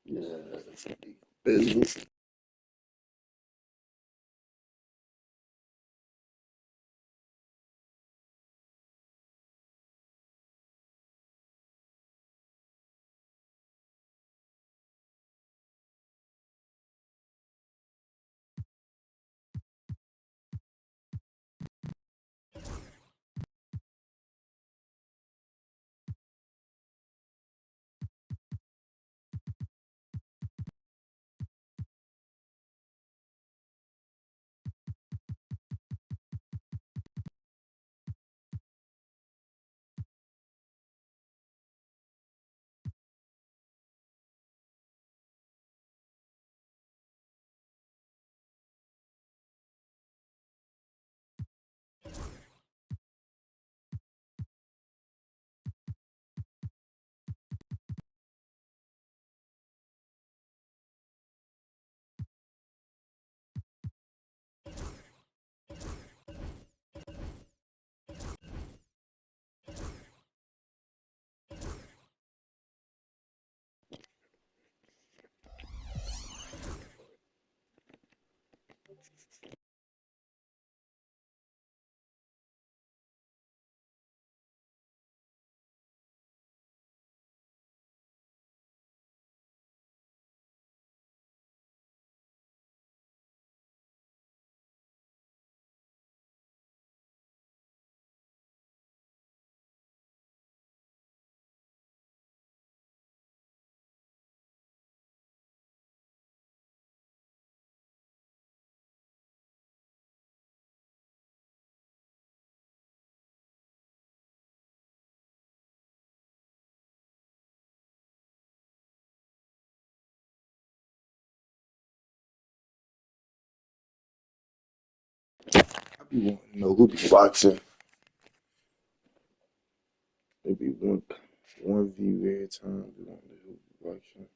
Yeah, business. I be wanting to know who be watching. It be one view every time. Be wanting to know who be watching.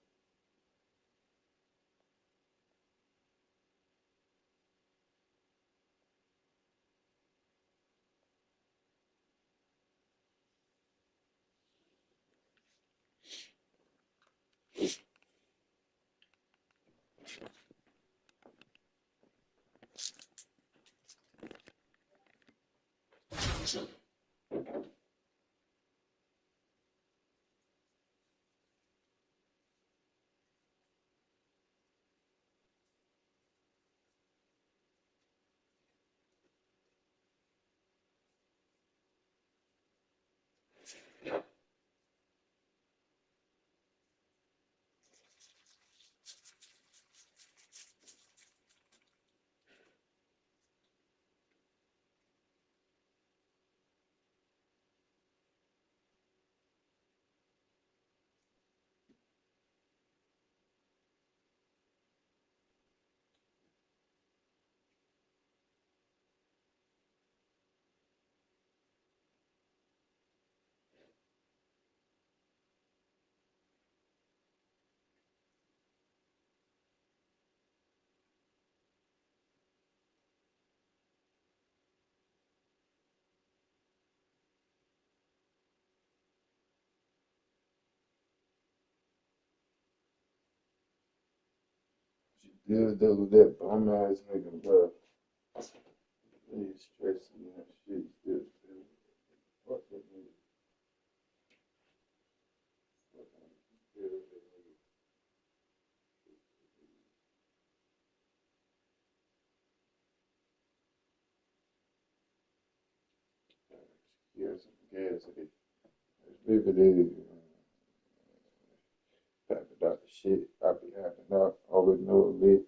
Yeah, that bum ass nigga, bro. He's stressing me and shit. Still, fuck that nigga. Still, that nigga. Yeah, some gas. Maybe they having out the shit. I be having out. Already know it.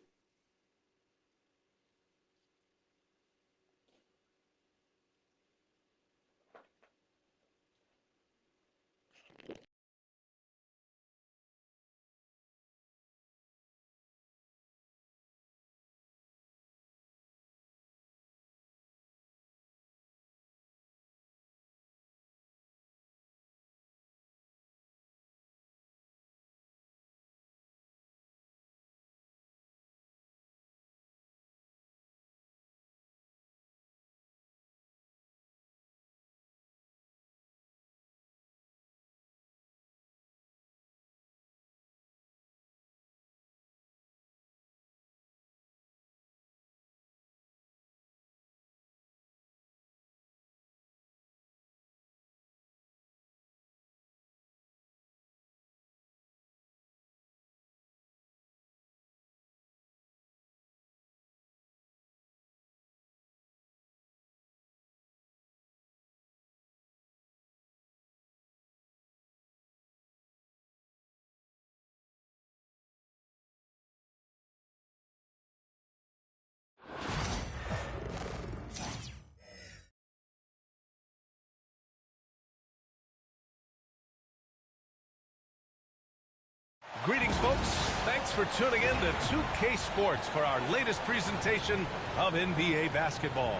Greetings, folks. Thanks for tuning in to 2K Sports for our latest presentation of NBA basketball.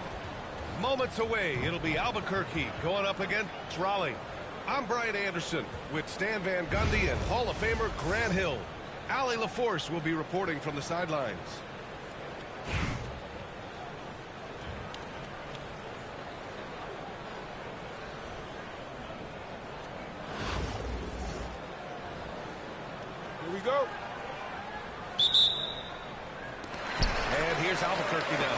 Moments away, it'll be Albuquerque going up against Raleigh. I'm Brian Anderson with Stan Van Gundy and Hall of Famer Grant Hill. Allie LaForce will be reporting from the sidelines. Here we go. And here's Albuquerque now.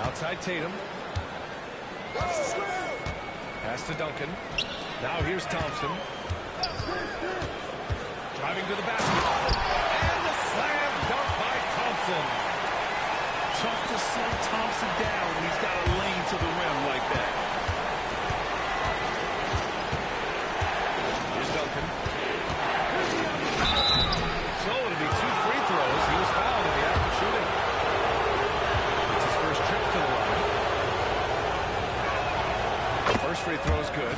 Outside Tatum. Pass to Duncan. Now here's Thompson. Driving to the basket. And the slam dunk by Thompson. Tough to slow Thompson down when he's got a lane to the rim like that. Here's Duncan. So it'll be 2 free throws. He was fouled in the act of shooting. It's his first trip to the line. The first free throw is good.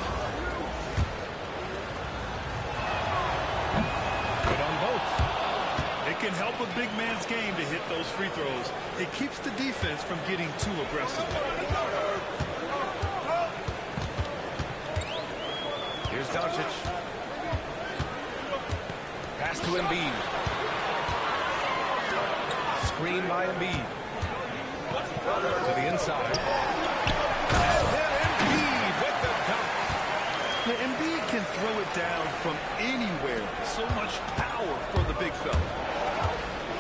Good on both. It can help a big man's game to hit those free throws. It keeps the defense from getting too aggressive. Here's Doncic. Pass to Embiid. Screen by Embiid. To the inside. And then Embiid with the dunk. Yeah, Embiid can throw it down from anywhere. So much power for the big fella.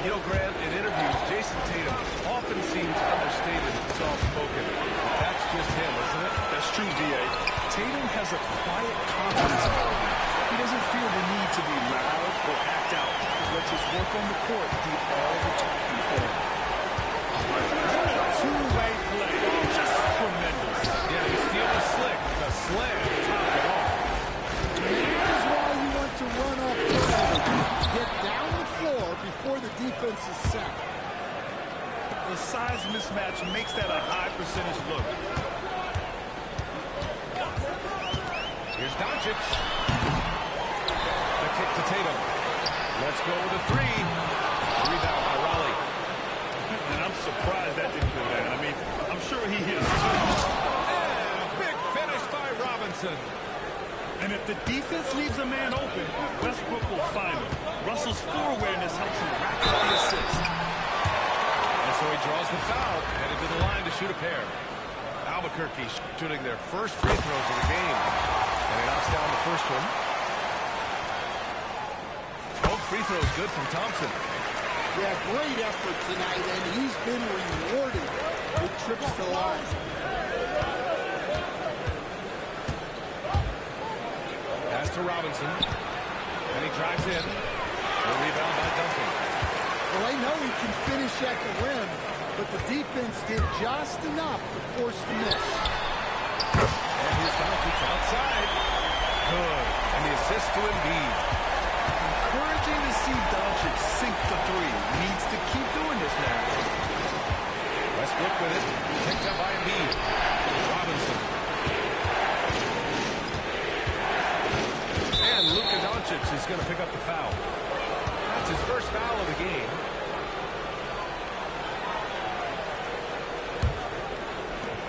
You know, Grant, in interviews, Jason Tatum often seems understated and soft-spoken. That's just him, isn't it? That's true, D.A. Tatum has a quiet confidence about him. He doesn't feel the need to be loud or act out. He lets his work on the court do all the talking for him. Two-way play. Just tremendous. Yeah, the steal was slick. The slam topped it off. Here's why you want to run off turnover. Get down the floor before the defense is set. The size mismatch makes that a high percentage look. Here's Doncic. The kick to Tatum. Let's go with a 3. Rebound by Raleigh. And I'm surprised that didn't go down. I mean, I'm sure he hits too. And a big finish by Robinson. And if the defense leaves a man open, Westbrook will find him. Russell's floor awareness helps him rack up the assist. And so he draws the foul, headed to the line to shoot a pair. Albuquerque shooting their first free throws of the game. And he knocks down the first one. Both free throws good from Thompson. Yeah, great effort tonight, and he's been rewarded with trips to the line. Pass to Robinson. And he drives in. The rebound by Duncan. Well, I know he can finish at the rim, but the defense did just enough to force the miss. And here's Doncic outside. Good. And the assist to Embiid. Encouraging to see Doncic sink the 3. Needs to keep doing this now. Westbrook with it. Picked up by Embiid. Robinson. And Luka Doncic is going to pick up the foul. That's his first foul of the game.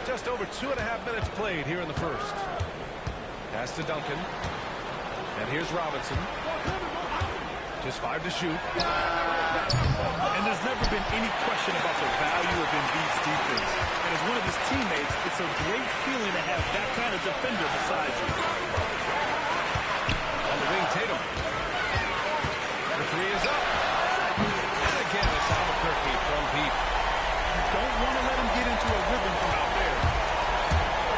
Just over 2.5 minutes played here in the first. Pass to Duncan. And here's Robinson. Just 5 to shoot. And there's never been any question about the value of Embiid's defense. And as one of his teammates, it's a great feeling to have that kind of defender beside you. On the wing, Tatum. The 3 is up. And again, it's Albuquerque from deep. You don't want to let him get into a rhythm from out there.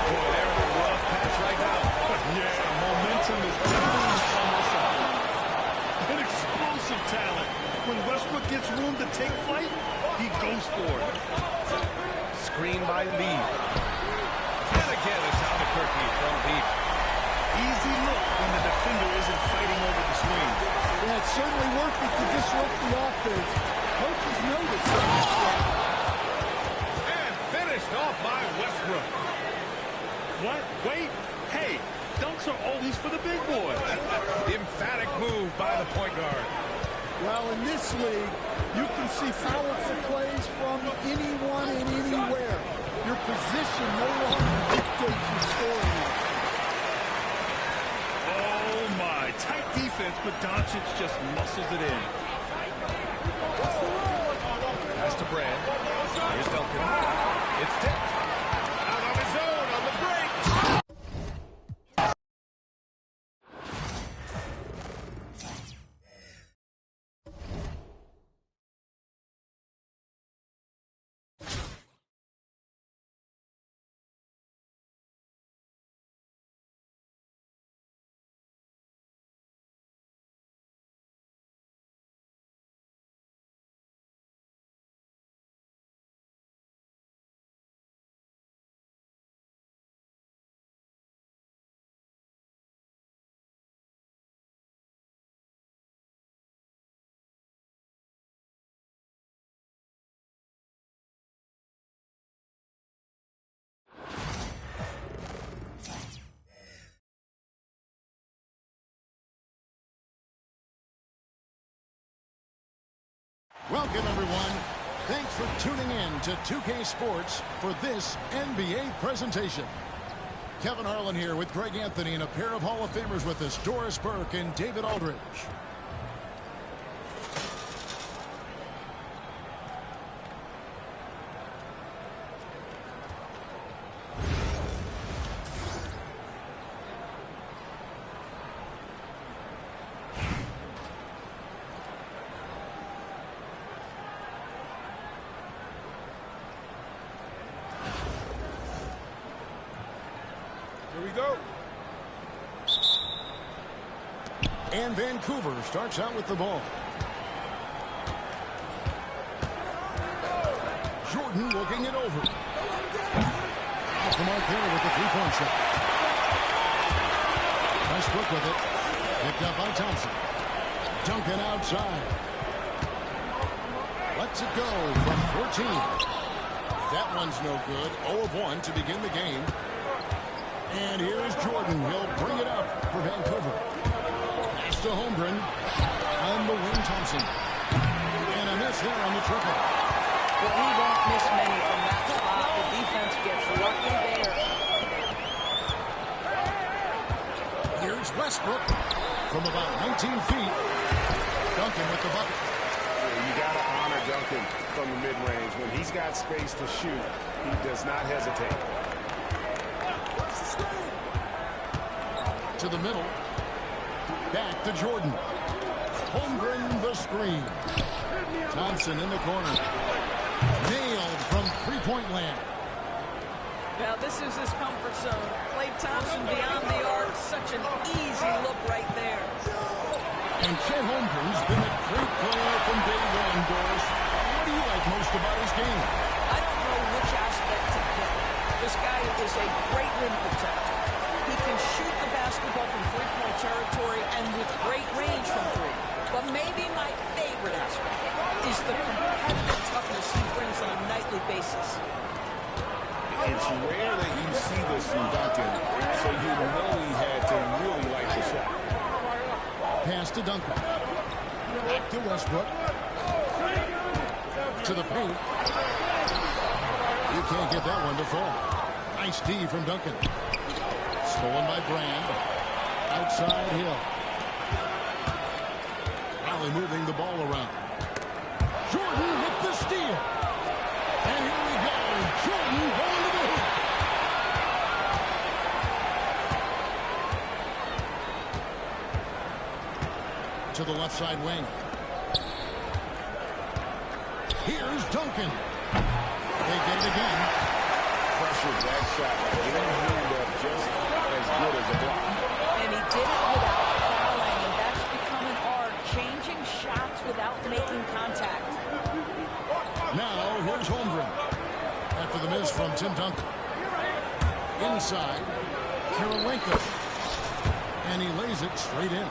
Boy, they're in a rough patch right now. Yeah, momentum is definitely on the side. An explosive talent. When Westbrook gets room to take flight, he goes for it. Screen by Embiid. And again, it's Albuquerque from deep. Easy look when the defender isn't fighting over the screen. Yeah, it's certainly worth it to disrupt the offense. Coaches notice that. And finished off by Westbrook. What? Wait. Hey, dunks are always for the big boys. Emphatic move by the point guard. Well, in this league, you can see powerful plays from anyone and anywhere. Your position no longer dictates your scoring. Oh, my. Tight defense, but Doncic just muscles it in. Pass to Brand. Here's Duncan. It's tipped. Out on his own on the break. Welcome, everyone. Thanks for tuning in to 2K Sports for this NBA presentation. Kevin Harlan here with Greg Anthony and a pair of Hall of Famers with us, Doris Burke and David Aldridge. Here we go. And Vancouver starts out with the ball. Jordan looking it over. Off the mark there with the three-point shot. Westbrook with it. Picked up by Thompson. Duncan outside. Lets it go from 14. That one's no good. 0 of 1 to begin the game. And here's Jordan. He'll bring it up for Vancouver. Pass to Holmgren. On the wing, Thompson. And a miss there on the triple. Well, he won't miss many from that spot. The defense gets lucky there. Here's Westbrook from about 19 feet. Duncan with the bucket. You got to honor Duncan from the mid-range. When he's got space to shoot, he does not hesitate. To the middle. Back to Jordan. Holmgren the screen. Thompson in the corner. Nailed from three-point land. Now, this is his comfort zone. Klay Thompson beyond the arc. Such an easy look right there. And Chet Holmgren's been a great player from day one, Doris. What do you like most about his game? I don't know which aspect to pick. This guy is a great rim protector. He can shoot the basketball from three-point territory and with great range from three. But maybe my favorite aspect is the competitive toughness he brings on a nightly basis. It's rare that you see this from Duncan, so you know he had to really like the shot. Pass to Duncan. Back to Westbrook. To the paint. You can't get that one to fall. Nice D from Duncan. Stolen by Brand. Outside Hill. Rally moving the ball around. Jordan with the steal. And here we go. Jordan going to the hoop. To the left side wing. Here's Duncan. They get it again. Pressured that shot. He didn't end up just as good as a block. And he did it without fouling, and that's become an art, changing shots without making contact. Now here's Holmgren. After the miss from Tim Duncan. Inside. Kirilenko. And he lays it straight in.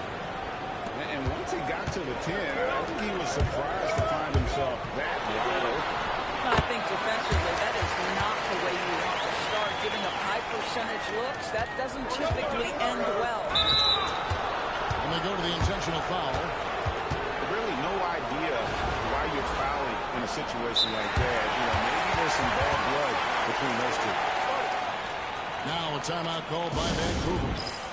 And once he got to the 10, I think he was surprised to find himself that wide open. I think defensively, that is not the way you want to start giving up high percentage looks. That doesn't typically end well. And they go to the intentional foul. Really no idea why you're fouling in a situation like that. You know, maybe there's some bad blood between those two. Now a timeout called by Vancouver.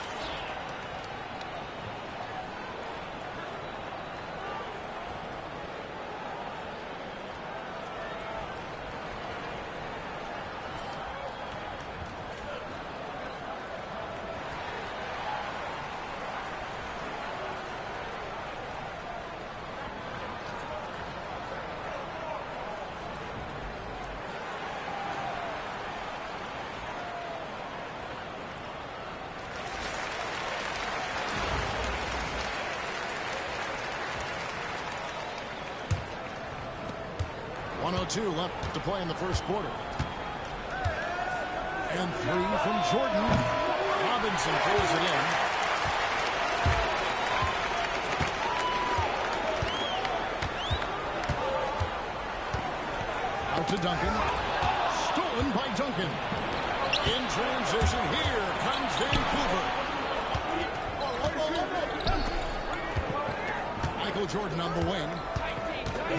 Two left to play in the first quarter. And 3 from Jordan. Robinson pulls it in. Out to Duncan. Stolen by Duncan. In transition, here comes Vancouver. Michael Jordan on the wing.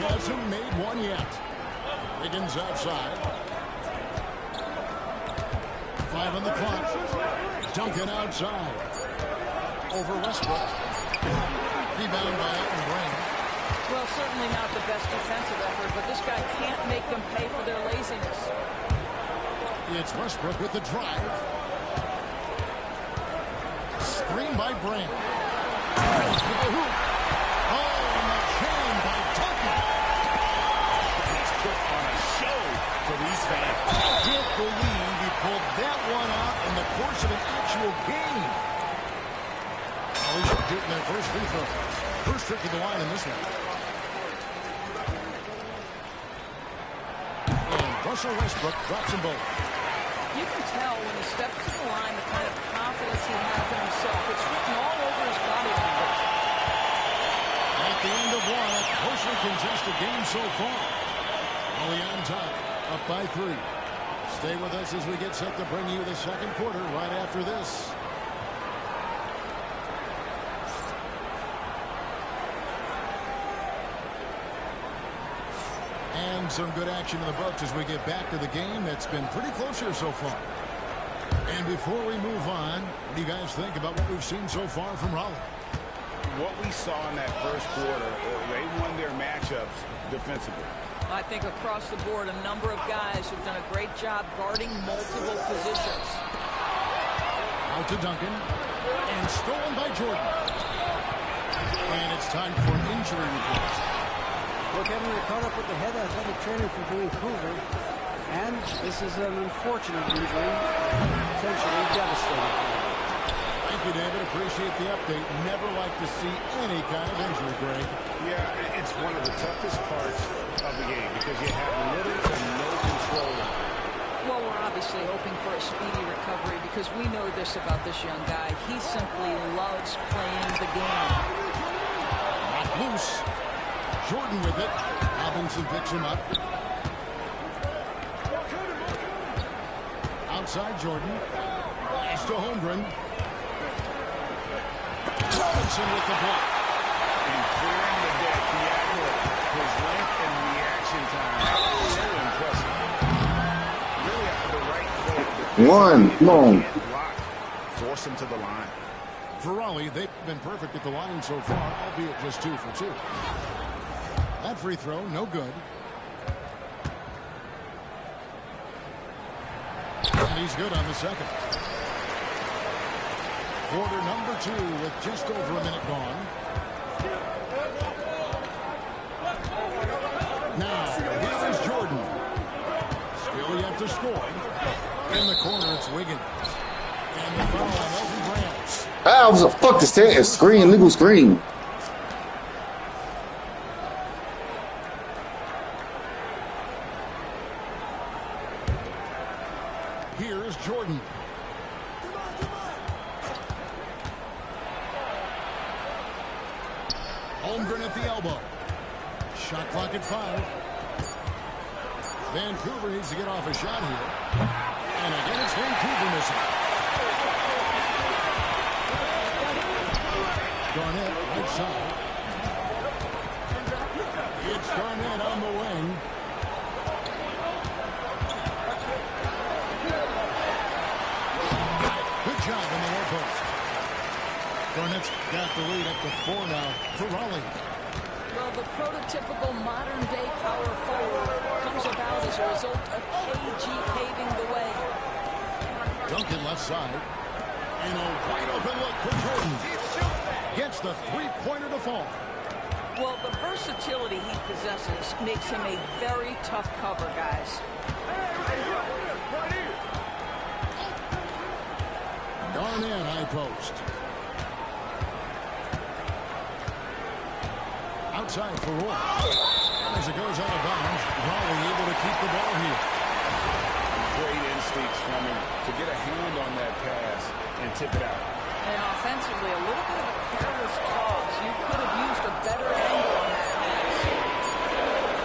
Hasn't made one yet. Higgins outside. 5 on the clock. Duncan outside. Over Westbrook. Rebound by Elton Brand. Well, certainly not the best defensive effort, but this guy can't make them pay for their laziness. It's Westbrook with the drive. Screen by Brand. To the hoop. Oh, and the chain by Duncan. Put on a show for these fans. I can't believe he pulled that one out in the course of an actual game. Oh, he's shooting their first free throw. First trip to the line in this one. And Russell Westbrook drops them both. You can tell when he steps to the line the kind of confidence he has in himself. It's written all over his body language. At the end of one, a closely contested game so far. Only on top, up by 3. Stay with us as we get set to bring you the second quarter right after this. And some good action in the books as we get back to the game that's been pretty close here so far. And before we move on, what do you guys think about what we've seen so far from Raleigh? What we saw in that first quarter, they won their matchups defensively. I think across the board, a number of guys have done a great job guarding multiple positions. Out to Duncan. And stolen by Jordan. And it's time for an injury report. Well, Kevin, they caught up with the head athletic trainer for Vancouver. And this is an unfortunate injury. Potentially devastating. Thank you, David. Appreciate the update. Never like to see any kind of injury, Greg. Yeah, it's one of the toughest parts of the game because you have little to no control. Well, we're obviously hoping for a speedy recovery because we know this about this young guy. He simply loves playing the game. Not loose. Jordan with it. Robinson picks him up. Outside Jordan. Pass to Holmgren. Robinson with the block. And clearing the deck diagonally. His length and reaction time. So impressive. Really out of the right foot. One. Come on. Block. Force him to the line. For Raleigh, they've been perfect at the line so far, albeit just 2 for 2. That free throw, no good. And he's good on the second. Quarter number 2 with just over a minute gone. Now, here is Jordan. Still yet to score. In the corner, it's Wiggins. And the foul on Elton Brand. Ah, what the fuck is that? A screen, legal screen. Here is Jordan. Holmgren at the elbow. Shot clock at 5. Vancouver needs to get off a shot here. And again, it's Vancouver missing. Garnett, right side. It's Garnett on the wing. Good job in the low post. Garnett's got the lead up to 4 now for Raleigh. Well, the prototypical modern-day power forward comes about as a result of KG paving the way. Duncan left side. And a wide open look for Jordan. Gets the three-pointer to fall. Well, the versatility he possesses makes him a very tough cover, guys. Garnett, high post. Outside for Roy. As it goes out of bounds, Raleigh able to keep the ball here. Great instincts from him to get a hand on that pass and tip it out. And offensively, a little bit of a careless toss. You could have used a better angle on that pass.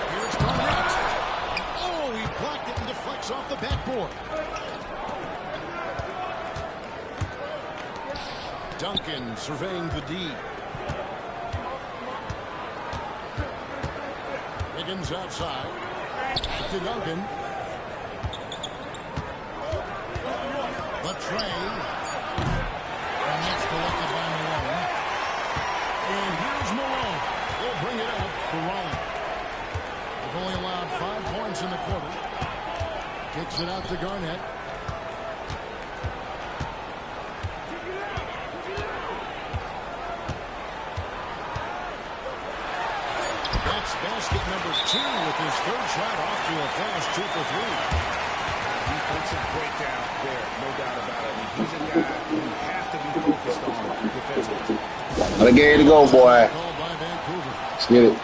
Here's Garnett. Oh, he blocked it and deflects off the backboard. Duncan surveying the D. Higgins outside. Back to Duncan. Latrey. And that's collected by Malone. And here's Malone. They'll bring it up for Raleigh. They've only allowed 5 points in the quarter. Kicks it out to Garnett. That's basket number 2 with his third shot off to a fast 2 for 3. Defensive breakdown there, no doubt about it. I mean, he's a guy you have to be focused on defensively. I gave it to go, boy. Called by Vancouver. Let's get it.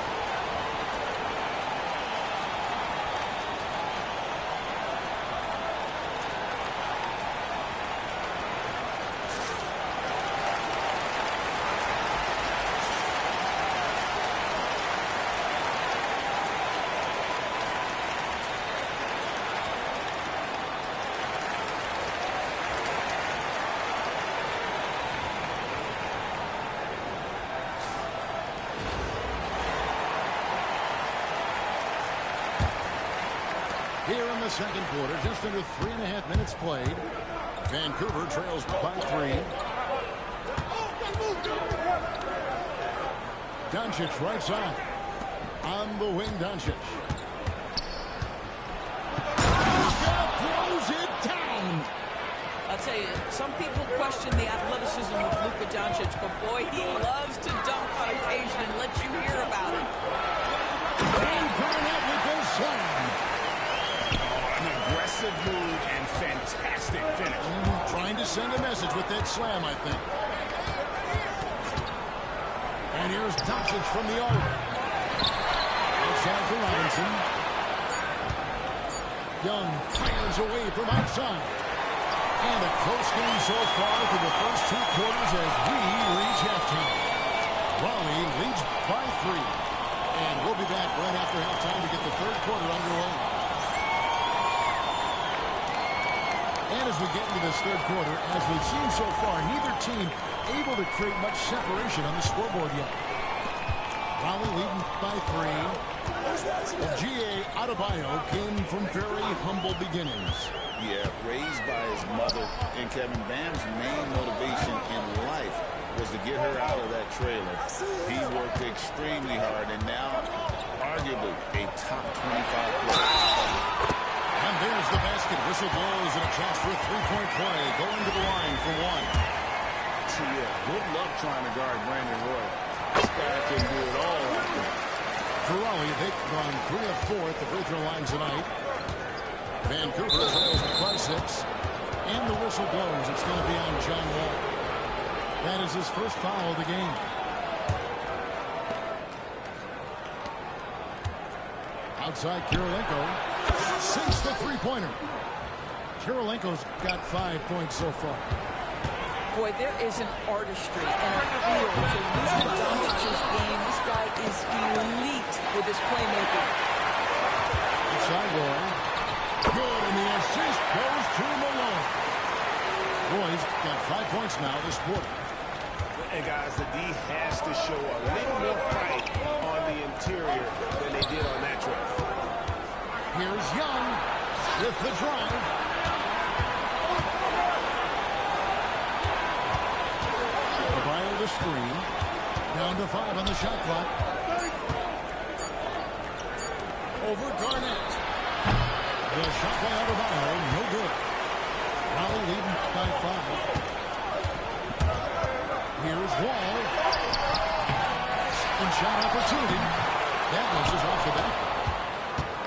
Here in the second quarter, just under 3.5 minutes played. Vancouver trails by 3. Doncic right side. On the wing, Doncic. Throws it down. I'll tell you, some people question the athleticism of Luka Doncic, but boy, he loves to dunk on occasion and let you hear about it. And Garnett with the slam. An aggressive move and fantastic finish. Trying to send a message with that slam, I think. And here's Doncic from the arc. Outside for Robinson. Young fires away from outside. And a close game so far for the first 2 quarters as we reach halftime. Raleigh leads by 3. And we'll be back right after halftime to get the third quarter underway. And as we get into this third quarter, as we've seen so far, neither team able to create much separation on the scoreboard yet. Raleigh leading by 3. G.A. Adebayo came from very humble beginnings. Yeah, raised by his mother, and Kevin Bam's main motivation in life was to get her out of that trailer. He worked extremely hard, and now, arguably, a top 25 player. And there's the basket. Whistle blows and a chance for a three-point play. Going to the line for 1. Yeah, good luck trying to guard Brandon Roy. This guy can do it all out there. For Raleigh, they've gone 3 of 4 at the free throw line tonight. Vancouver trails by 6. And the whistle blows. It's going to be on John Wall. That is his first foul of the game. Outside Kirilenko. Sinks the three-pointer. Kirilenko's got 5 points so far. Boy, there is an artistry and a feel to Luka Doncic's game. This guy is elite with his playmaking. Outside Roy. Good, and the assist goes to Malone. Roy's got 5 points now this quarter. And guys, the D has to show a little more fight on the interior than they did on that trip. Here's Young with the drive. Adebayo the screen. Down to 5 on the shot clock. Over Garnett. The shot by Adebayo, no good. Raleigh leading by 5. Here's Wall. And shot opportunity. That was just off the back.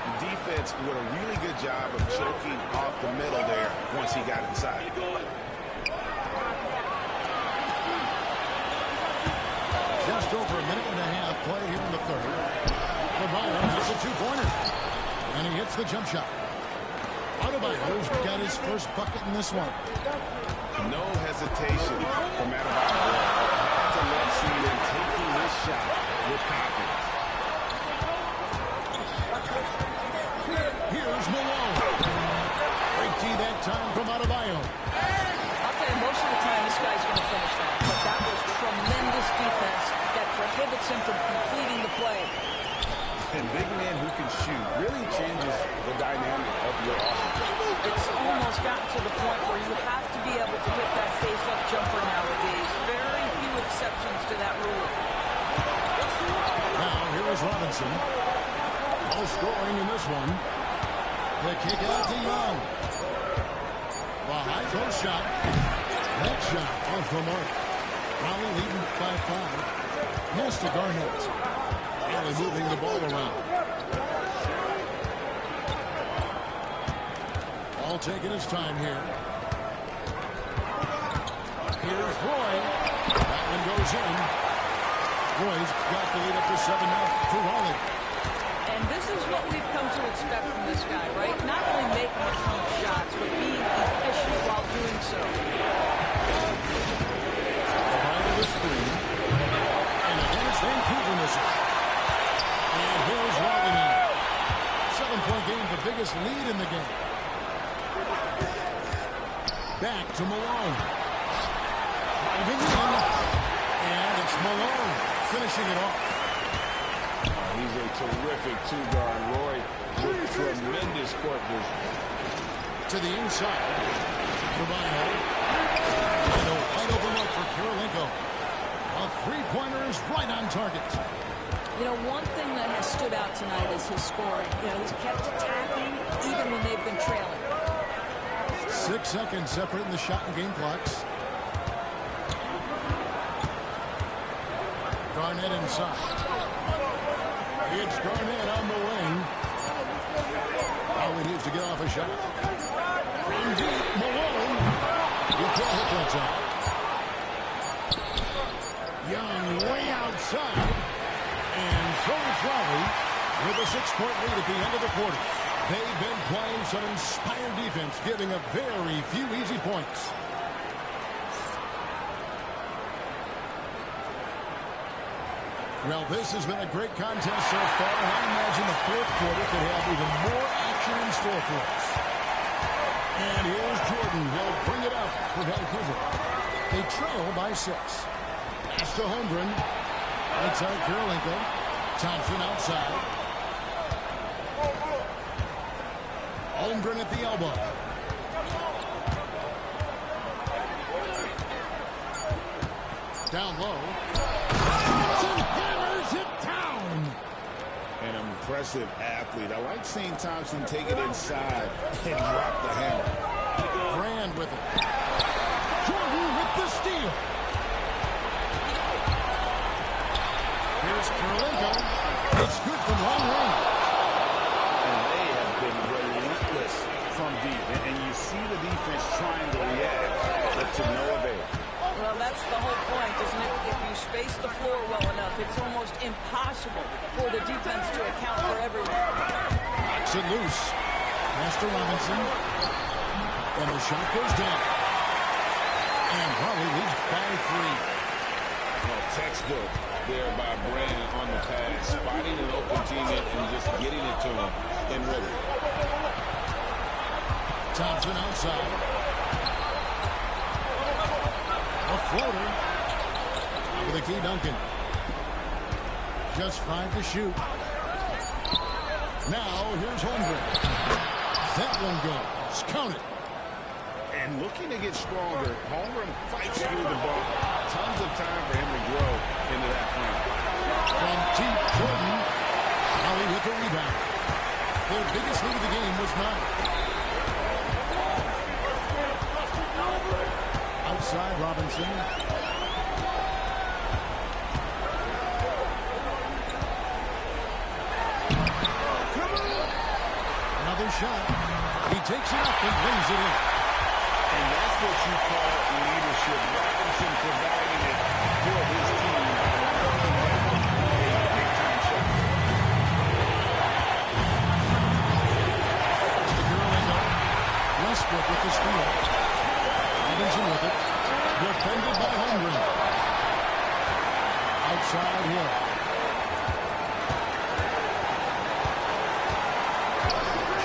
The defense did a really good job of choking off the middle there once he got inside. Just over a minute and a half play here in the third. Adebayo hits a 2-pointer. And he hits the jump shot. Adebayo's got his first bucket in this one. No hesitation from Adebayo. Had to left ceiling taking this shot with confidence. Here's Malone. Break key that time from Adebayo. I'll tell you, most of the time this guy's going to finish that. But that was tremendous defense that prohibits him from completing the play. And big man who can shoot really changes the dynamic of your offense. It's almost gotten to the point where you have to be able to hit that face-up jumper nowadays. Very few exceptions to that rule. Now here is Robinson. No scoring in this one. The kick out to Young. The high post shot. That shot off the mark. Raleigh leading by 5. Pass to Garnett. Raleigh moving the ball around. All taking his time here. Here's Roy. That one goes in. Roy's got the lead up to 7 now for Raleigh. And this is what we've come to expect from this guy, right? Not only making a ton of shots, but being efficient while doing so. Behind the screen. And again, it's Vancouver missing. And here's Raleigh now. 7-point game, the biggest lead in the game. Back to Malone. Driving in. And it's Malone finishing it off. He's a terrific two-guard. Roy with tremendous court vision. To the inside. Adebayo. And a wide open look for Kirilenko. A three-pointer is right on target. You know, one thing that has stood out tonight is his scoring. You know, he's kept attacking even when they've been trailing. 6 seconds separating the shot and game clocks. Garnett inside. It's Garnett on the wing. Now he needs to get off a shot. From deep, Malone. He can't hit that time. Young way outside. And so is Raleigh with a 6-point lead at the end of the quarter. They've been playing some inspired defense, giving up very few easy points. Well, this has been a great contest so far, and I imagine the fourth quarter could have even more action in store for us. And here's Jordan. He'll bring it up for Vancouver. They trail by 6. Pass to Holmgren. Outside Kirilenko. Thompson outside. Holmgren at the elbow. Down low. Hammers it down. An impressive athlete. I like seeing Thompson take it inside and drop the hammer. Brand with it. Jordan with the steal. Here's Kirilenko. It's good from long range. And they have been relentless from deep. And you see the defense trying to react, but to no avail. Well, that's the whole point, isn't it? If you space the floor well enough, it's almost impossible for the defense to account for everyone. Knocks it loose. Master Robinson. And the shot goes down. And Raleigh leads by 3. Well, textbook there by Brand on the pass. Spotting an open teammate and just getting it to him in rhythm. Thompson outside. floater. Top of the key, Duncan. Just 5 to shoot. Now, here's Holmgren. That one goes. Count it. And looking to get stronger, Holmgren fights through the ball. Tons of time for him to grow into that frame. From deep, Jordan. Holly with the rebound. Their biggest lead of the game was 9. Outside, Robinson. Another shot. He takes it up and brings it in. And that's what you call leadership. Robinson providing it for his team. Big-time shot. Westbrook with the steal. Robinson with it. Defended by Holmgren. Outside Hill.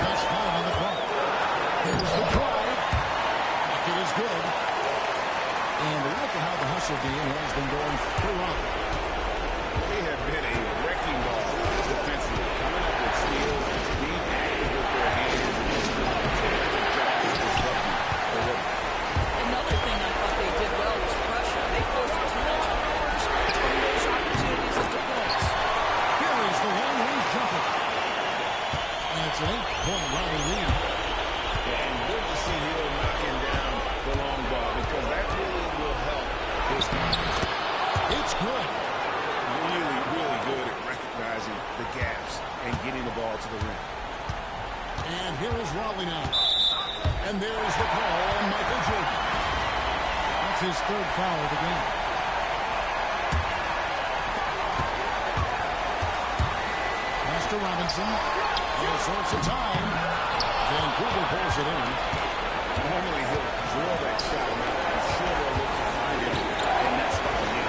Just 5 on the clock. Here's the drive. It is good. And look at how the hustle game has been going throughout. They have been a wrecking ball defensively. Coming up with steals, being active with their hands, and just doing a terrific job of disrupting the rhythm. Another thing I thought they did well was pressure. They forced a ton of turnovers, turned those opportunities into points. Here is the long-range jumper. And it's an 8-point Raleigh lead. Yeah, and good to see Hill knocking down the long ball because that really will help his confidence. It's good. Really, really good at recognizing the gaps and getting the ball to the rim. And here is Raleigh now. And there's the call on Michael Jordan. That's his 3rd foul of the game. Pass to Robinson. All sorts of time. Vancouver pulls it in. Normally he'll drill that shot. I'm sure they'll look to find him in that spot again.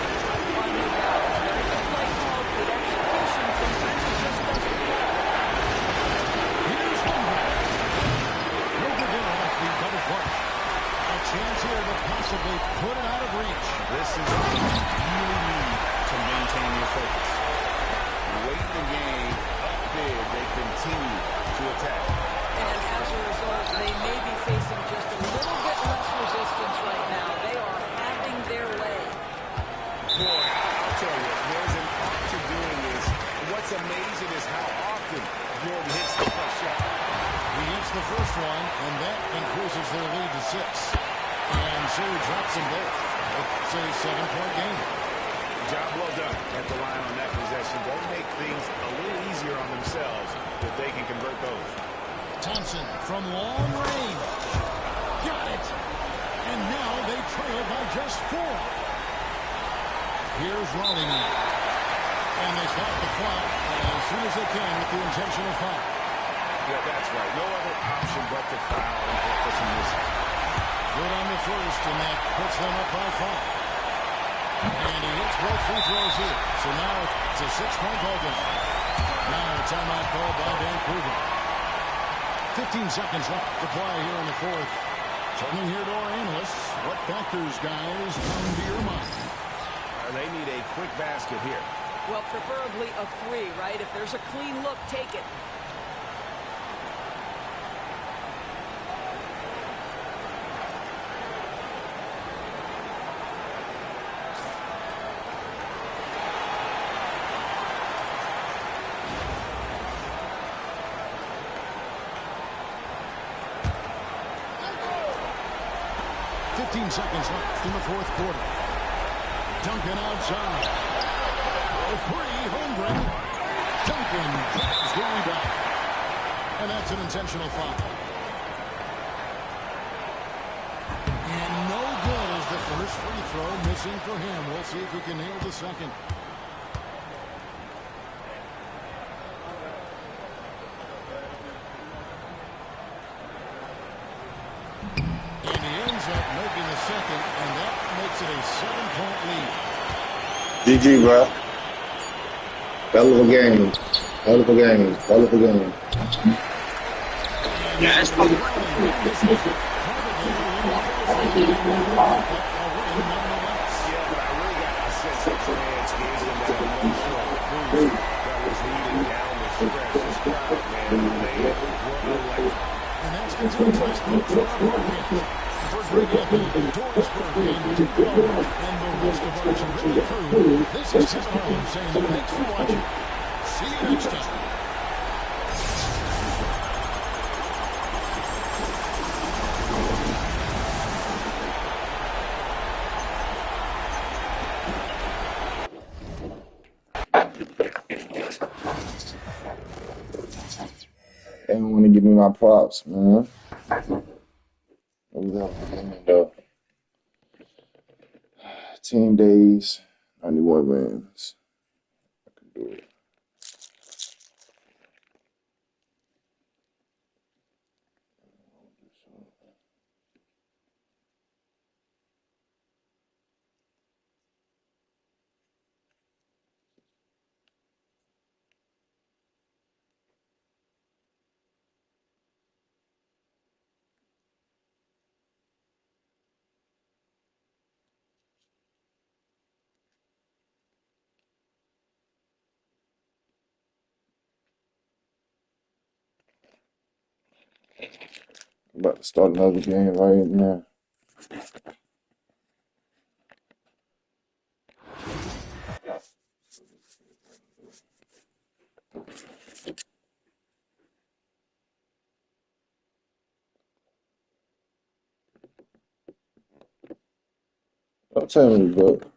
Play called with execution. Sometimes it just doesn't work. Here's Holmgren. No good there off the double clutch. A chance here to possibly put it out of reach. This is what you really need to maintain your focus. Late in the game, up big, they continue to attack. And as a result, they may be facing just a little bit less resistance right now. They are having their way. Boy, I'll tell you, there's an art to doing this. What's amazing is how often Jordan hits the first shot. He hits the first one, and that increases their lead to 6. And so he drops them both. It's a 7-point game. Job well done at the line on that possession. They'll make things a little easier on themselves if they can convert those. Thompson from long range. Got it. And now they trail by just 4. Here's Raleigh now. And they stop the clock as soon as they can with the intentional foul. Yeah, that's right. No other option but to foul and put some missing. Good on the first, and that puts them up by 5. And he hits both free throws here. So now it's a 6-point ball game. Now a timeout called by Vancouver. 15 seconds left to play here in the 4th. Turning here to our analysts. What factors, guys, come to your mind? They need a quick basket here. Well, preferably a 3, right? If there's a clean look, take it. Seconds left in the 4th quarter. Duncan outside. A 3, Holmgren. Duncan grabs the rebound. And that's an intentional foul. And no good as the first free throw missing for him. We'll see if he can nail the second. Making the second, and that makes it a 7-point lead. GG, bro. Hell of a game. Hell of a game. Hell of a game. Yes. to replace the Doris Burke and to go. And the rest of our terrific crew, this is Kevin Holmes saying thanks for watching. See you next time. They don't want to give me my props, man. We have to get the team days, 91 wins. I can do it. About to start another game right now. Don't tell me, but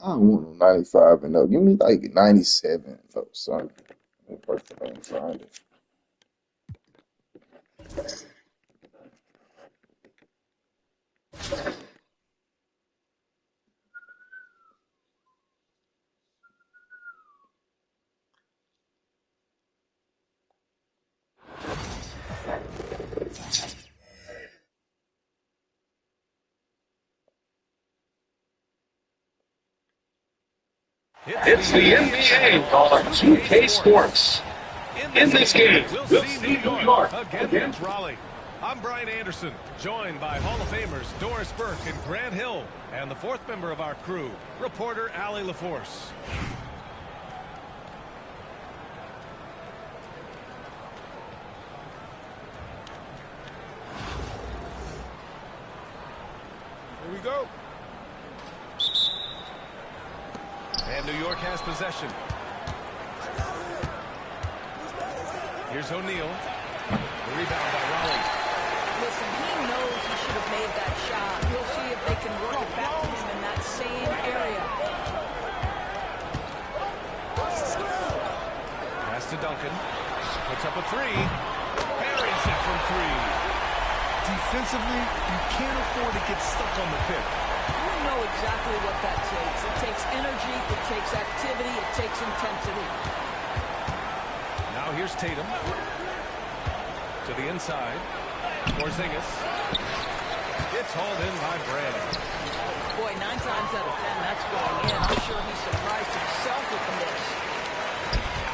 I don't want no 95 and up. Give me like 97 or something. First I can find it. It's the NBA on 2K Sports. In this game, we'll see New York against Raleigh. I'm Brian Anderson, joined by Hall of Famers Doris Burke and Grant Hill, and the fourth member of our crew, reporter Allie LaForce. Here we go. And New York has possession. Here's O'Neal. The rebound by Raleigh. Listen, he knows he should have made that shot. We'll see if they can work it back to him in that same area. Pass to Duncan. Puts up a three. Buries it from three. Defensively, you can't afford to get stuck on the pick. You know exactly what that takes. It takes energy, it takes activity, it takes intensity. Now here's Tatum. To the inside. Porzingis. It's hauled in by Brand. Boy, 9 times out of 10, that's going in. I'm sure he surprised himself with the miss.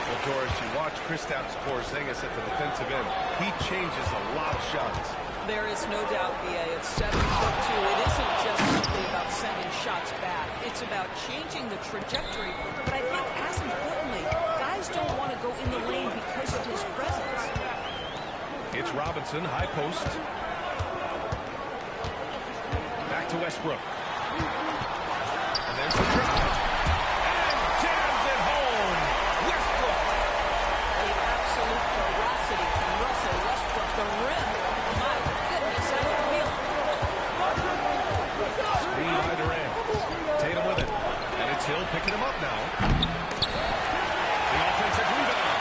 Well, Doris, you watch Kristaps Porzingis at the defensive end. He changes a lot of shots. There is no doubt, B.A. It's 7'2". It isn't just simply about sending shots back. It's about changing the trajectory. But I think, as importantly, guys don't want to go in the lane because of his presence. It's Robinson, high post. Back to Westbrook. And there's the drive. And jams it home. Westbrook. The absolute ferocity from Russell Westbrook. The rim. My goodness, I don't feel it. Screen by Durant. Tatum with it. And it's Hill picking him up now. The offensive rebound.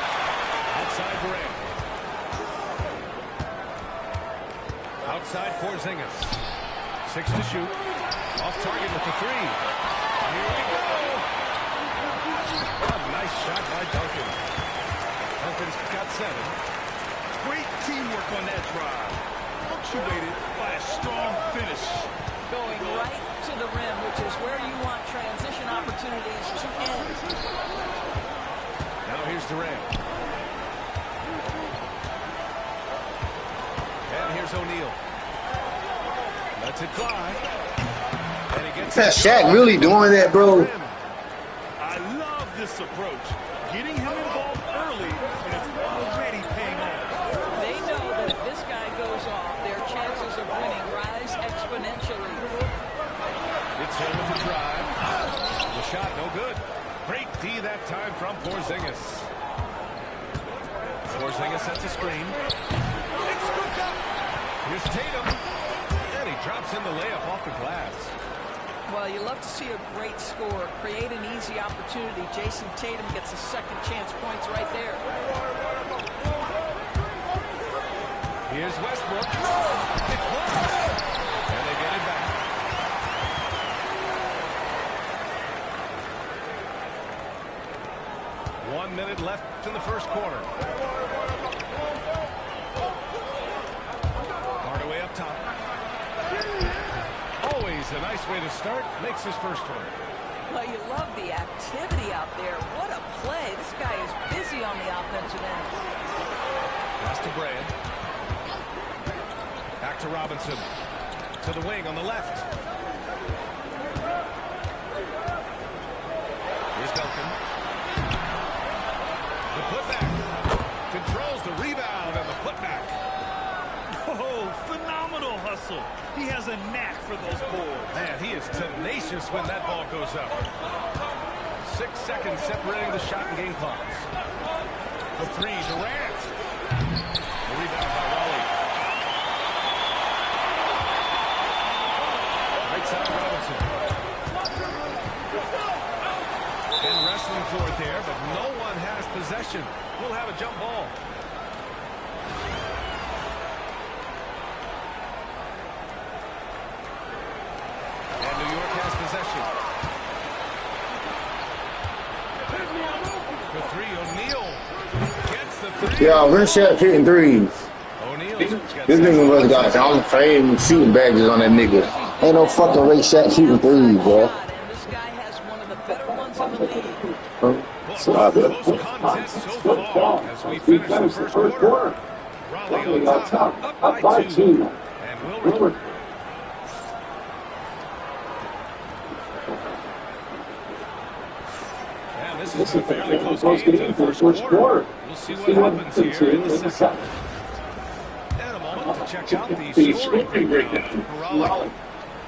Outside Durant. Outside Porzingis. 6 to shoot. Off target with the three. Here we go. Oh, nice shot by Duncan. Duncan's got 7. Great teamwork on that drive. Punctuated by a strong finish. Going right to the rim, which is where you want transition opportunities to end. Now here's Durant. And here's O'Neal. Lets it fly. That Shaq really doing that, bro? I love this approach. Getting him involved early, and it's already paying off. They know that if this guy goes off, their chances of winning rise exponentially. It's Hill with the drive. The shot, no good. Great D that time from Porzingis. Porzingis sets a screen. It's scooped up. Here's Tatum. And he drops in the layup off the glass. Well, you love to see a great score. Create an easy opportunity. Jason Tatum gets a second chance points right there. Here's Westbrook. It's blocked. And they get it back. One minute left in the first quarter. Hardaway up top. Always a nice way to start. Makes his first one. Well, you love the activity out there. What a play. This guy is busy on the offensive end. Pass to Brand. Back to Robinson. To the wing on the left. Here's Duncan. The putback. Controls the rebound and the putback. Oh, phenomenal hustle. He has a knack for those boards. Man, he is tenacious when that ball goes up. 6 seconds separating the shot and game clocks. The three, Durant. The rebound by Raleigh. Right side, Robinson. And wrestling for it there, but no one has possession. We'll have a jump ball. And New York has possession. For three, O'Neal gets the three. Yo, Rimshot hitting threes. O'Neal's got This nigga was got Hall of Fame shooting badges on that nigga. Ain't no fucking Ray Shaq shooting threes, bro. And this guy has one of the better ones in the league. Stop it. close contest so far as we finish the first quarter. Raleigh on top, up by 2. And we'll return. And this is a fairly close game to the first quarter. We'll see what happens here in the second. And a moment to check out the scoring breakdown for Raleigh.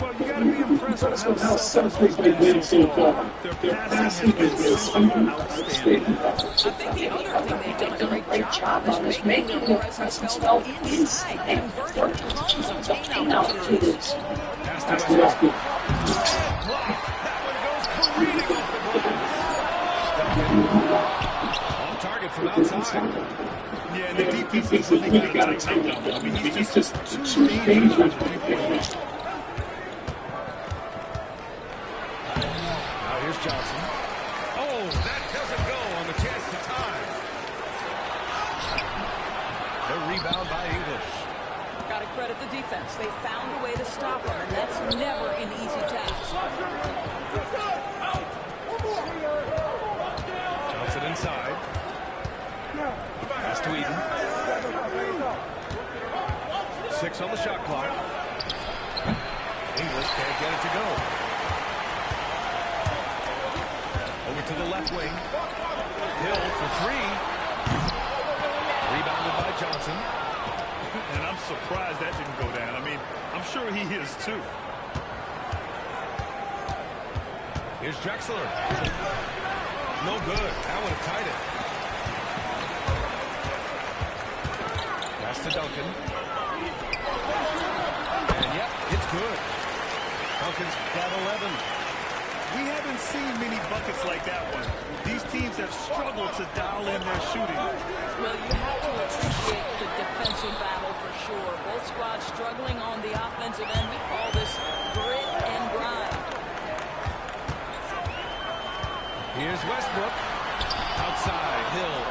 Well, you got to be impressed with how Celtics have been so far. Their passing has been simply outstanding. I think the other thing they've done a great job is making their presence felt inside, converting tons of paint opportunities. Pass to Westbrook. Block. That one goes careening off the glass. Off target from outside. Yeah, and the defense has really got to tighten up. I mean, he's just too dangerous for people. Here's Johnson. Oh, that doesn't go on the chance to tie. The rebound by English. Got to credit the defense. They found a way to stop him, and that's never an easy task. Johnson inside. Pass to Eden. 6 on the shot clock. English can't get it to go. Over to the left wing. Hill for 3. Rebounded by Johnson. And I'm surprised that didn't go down. I mean, I'm sure he is too. Here's Drexler. No good. That would have tied it. Pass to Duncan. And yep, it's good. Duncan's got 11. We haven't seen many buckets like that one. These teams have struggled to dial in their shooting. Well, you have to appreciate the defensive battle for sure. Both squads struggling on the offensive end. We call this grit and grind. Here's Westbrook. Outside, Hill.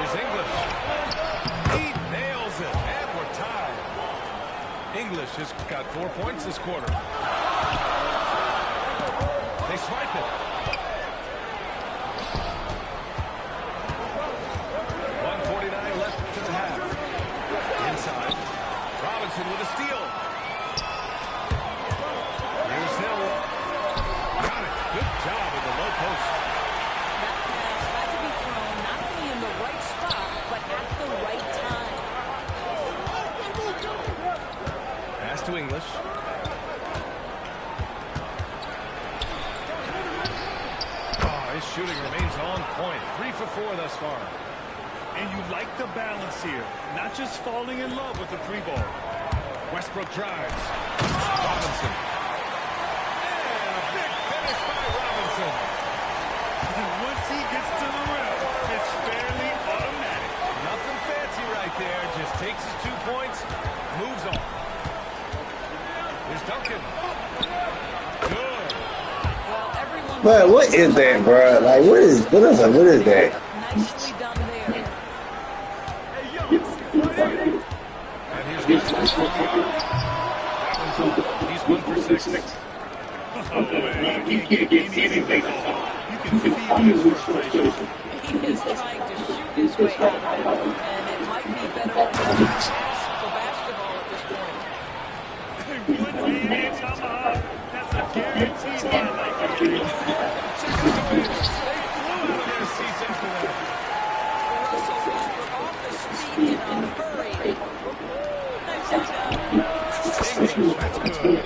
Here's English. He nails it, and we're tied. English has got 4 points this quarter. They swipe it. 1:49 left to the half. Inside. Robinson with a steal. His shooting remains on point. 3 for 4 thus far. And you like the balance here. Not just falling in love with the three ball. Westbrook drives. Robinson. And a big finish by Robinson. And once he gets to the rim, it's fairly automatic. Nothing fancy right there. Just takes his 2 points, moves on. Here's Duncan. Good. But what is that, bro? Like, what is that? Nicely done there. And here's Westbrook from the arc. That one's on. He's 1 for 6. You can't get anything. You can feel his frustration. He is trying to shoot his way out of it, and it might be better than pass for basketball at this point. One-handed tomahawk. That's a guaranteed highlight. They flew out of their seats after that. Russell Westbrook off his feet in a hurry. Nicely done. That's good.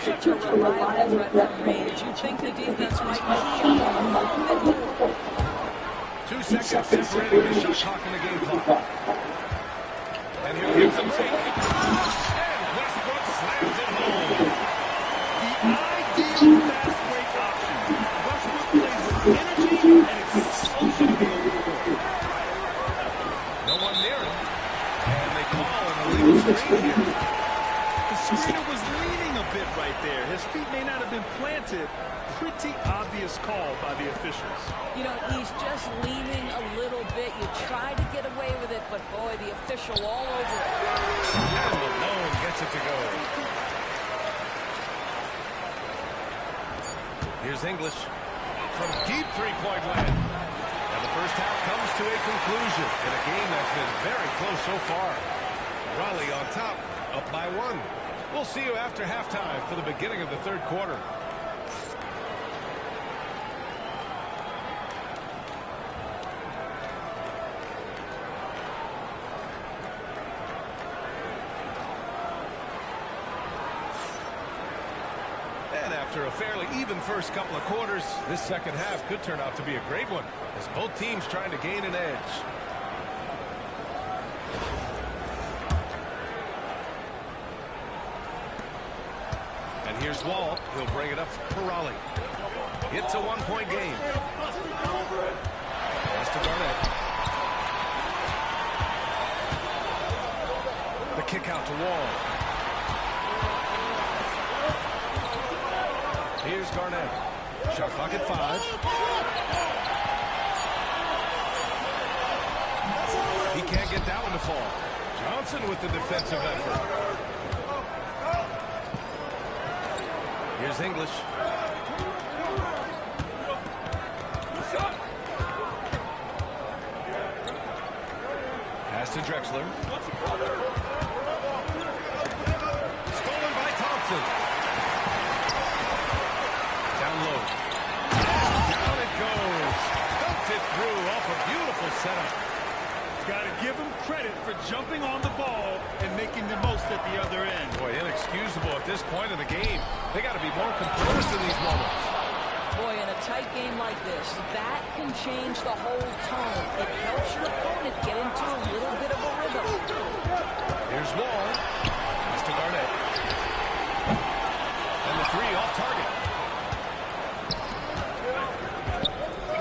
Such a reliable threat from range. You'd think the defense might key up on him a little bit more. 2 seconds separating the shot clock in the game clock. And here comes the break. And Westbrook slams it home. The ideal fast break option. Westbrook plays with energy and explosive. No one near him. And they call an illegal screen here. The screener was leaning a bit right there. His feet may not have been planted. Pretty obvious call by the officials. You know, he's just leaning a little bit. You try to get away with it, but boy, the official all over it. And Malone gets it to go. Here's English from deep three-point land. And the first half comes to a conclusion in a game that's been very close so far. Raleigh on top, up by 1. We'll see you after halftime for the beginning of the third quarter. And after a fairly even first couple of quarters, this second half could turn out to be a great one, as both teams trying to gain an edge. And here's Wall. He'll bring it up for Raleigh. It's a 1-point game. Pass to Garnett. The kick out to Wall. Here's Garnett. Shot clock at 5. He can't get that one to fall. Johnson with the defensive effort. Here's English. Pass to Drexler. Stolen by Thompson. Down low. Down it goes. Dumped it through off a beautiful setup. Got to give him credit for jumping on the ball and making the most at the other end. Boy, inexcusable at this point in the game. They got to be more composed in these moments. Boy, in a tight game like this, that can change the whole tone. It helps your opponent get into a little bit of a rhythm. Here's Wall. Pass to Garnett. And the 3 off target.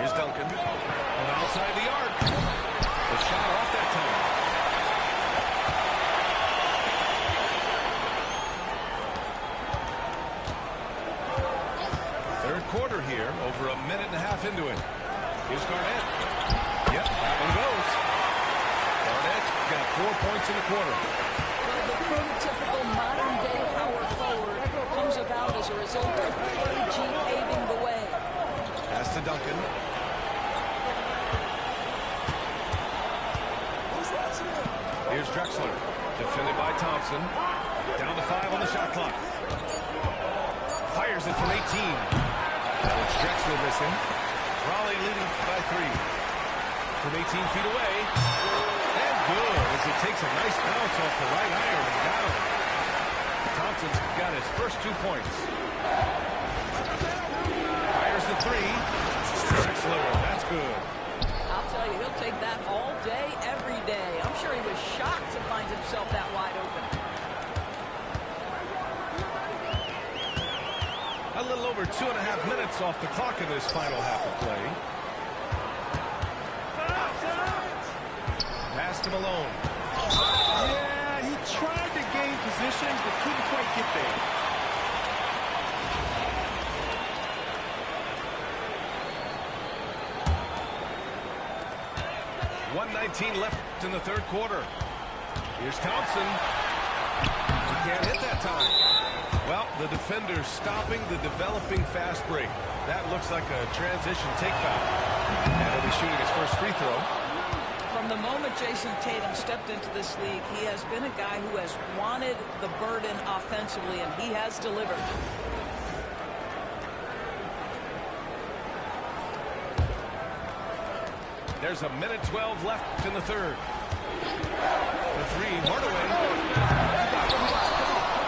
Here's Duncan. From outside the arc. The shot off that time. Third quarter here, over a minute and a half into it. Here's Garnett. Yep, that one goes. Garnett got 4 points in the quarter. Well, the prototypical modern-day power forward comes about as a result of KG paving the way. Pass to Duncan. Here's Drexler, defended by Thompson. Down to 5 on the shot clock. Fires it from 18. It's Drexler missing. Raleigh leading by 3. From 18 feet away. And good, as it takes a nice bounce off the right iron and down. Thompson's got his first 2 points. Fires the 3. 6-looter. That's good. I'll tell you, he'll take that all day, every day. I'm sure he was shocked to find himself that wide open. A little over 2.5 minutes off the clock in this final half of play. Pass to Malone. Yeah, he tried to gain position, but couldn't quite get there. 1:19 left in the third quarter. Here's Thompson. He can't hit that time. Well, the defender's stopping the developing fast break. That looks like a transition take foul. And he'll be shooting his first free throw. From the moment Jason Tatum stepped into this league, he has been a guy who has wanted the burden offensively, and he has delivered. There's 1:12 left in the third. The three, Hardaway.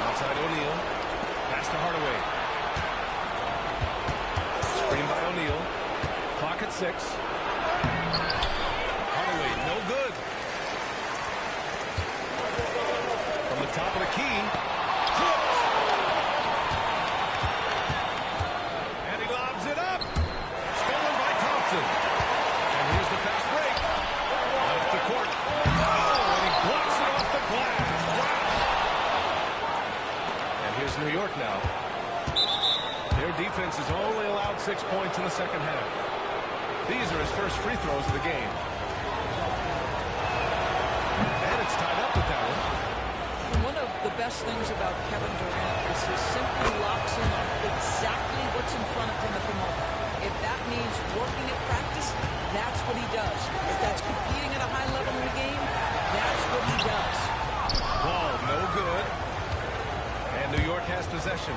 Outside O'Neal. Pass to Hardaway. Screen by O'Neal. Clock at 6. Hardaway, no good. From the top of the key. And he lobs it up. Stolen by Thompson. And here's the fast break. Left the court. Oh, and he blocks it off the glass. Wow. And here's New York now. Their defense has only allowed 6 points in the second half. These are his first free throws of the game. And it's tied up with that one. One of the best things about Kevin Durant is he simply locks in exactly what's in front of him at the moment. If that means working at practice, that's what he does. If that's competing at a high level in the game, that's what he does. Ball no good. And New York has possession.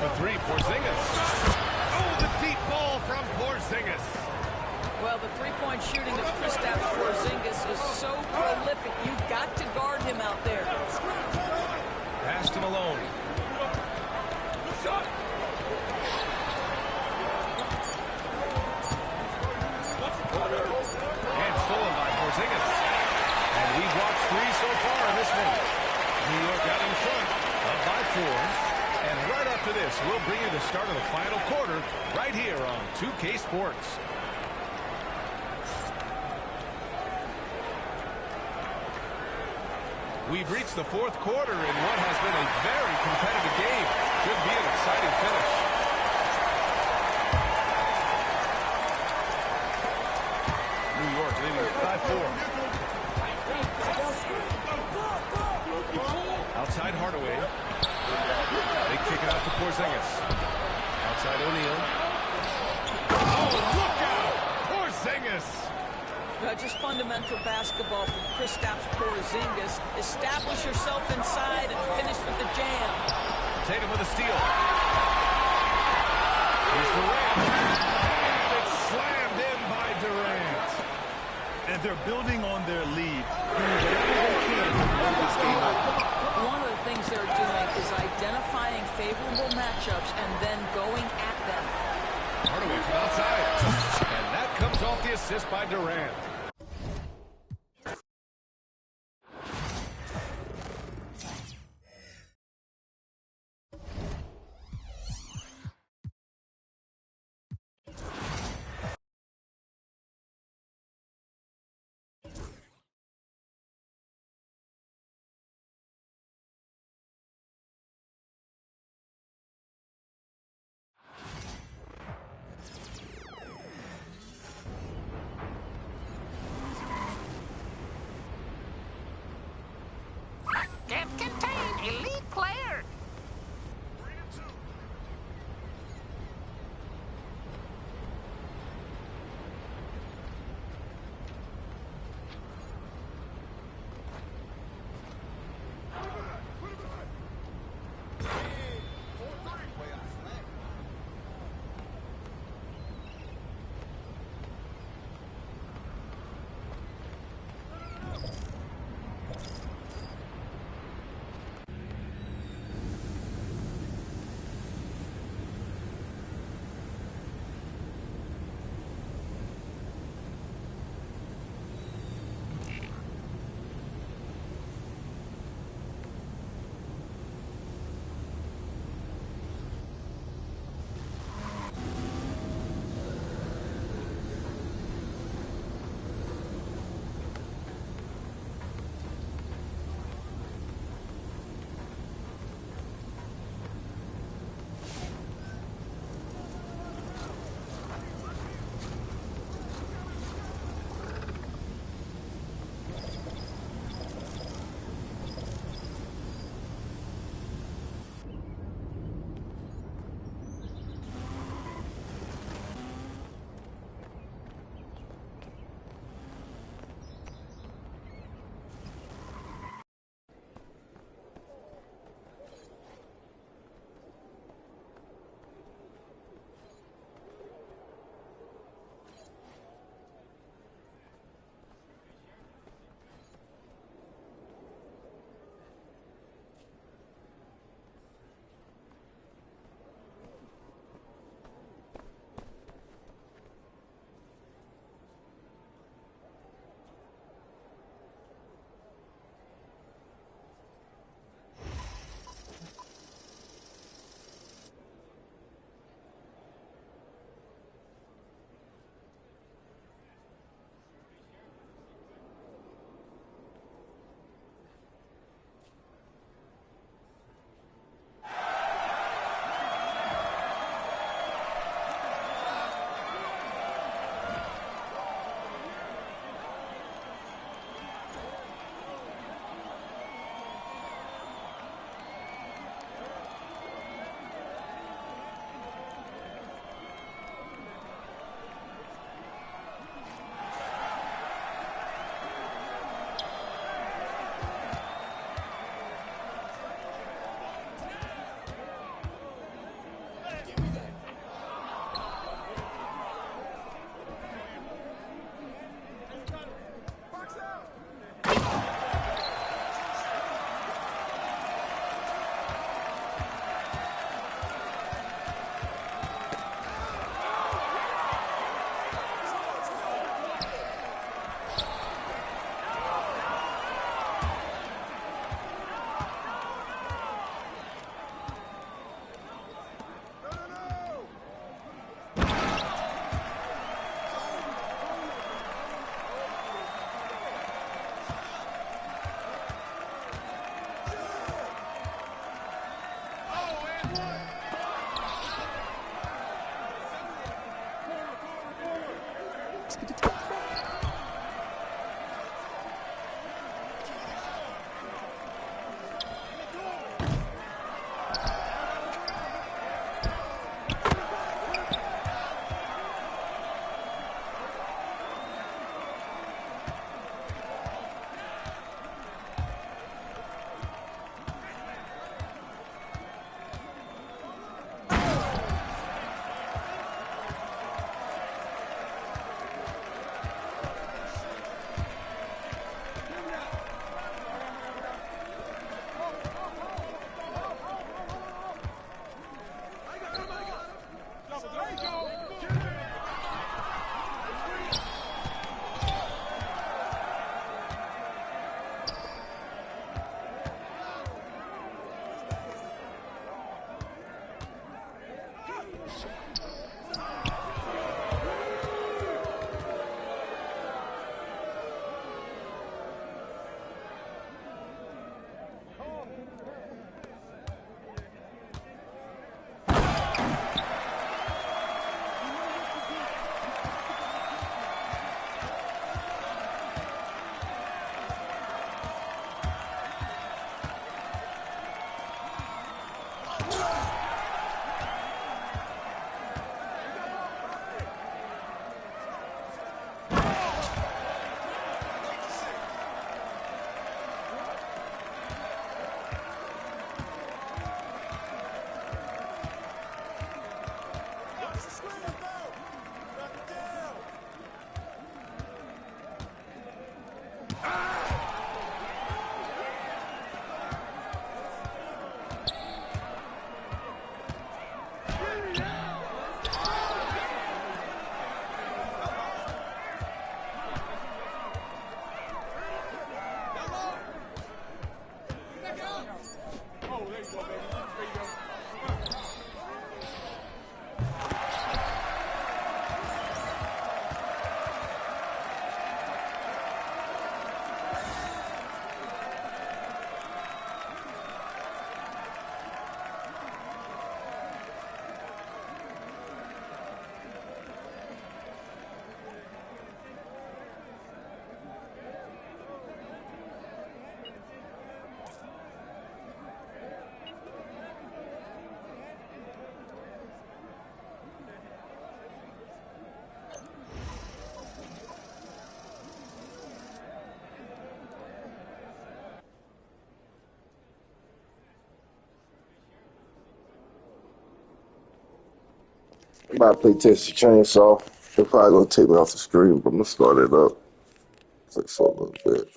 The three, Porzingis. Oh, the deep ball from Porzingis. Well, the three-point shooting of Kristaps Porzingis is so prolific. You've got to guard him out there. Pass to Malone. And stolen by Porzingis. And we've watched 3 so far in this one. New York out in front, up by 4. And right after this, we'll bring you the start of the final quarter right here on 2K Sports. We've reached the fourth quarter in what has been a very competitive game. Should be an exciting finish. New York leading by 4. Outside Hardaway. They kick it out to Porzingis. Outside O'Neal. Oh, look out! Porzingis! Just fundamental basketball from Kristaps Porzingis. Establish yourself inside and finish with the jam. Tatum with a steal. Here's Durant. And it's slammed in by Durant. And they're building on their lead. Doing whatever they can to hold this game up. One of the things they're doing is identifying favorable matchups and then going at them. Hardaway from outside. And that comes off the assist by Durant. I'm about to play Texas Chainsaw. They're probably gonna take me off the screen, but I'm gonna start it up. It's like for a little bit.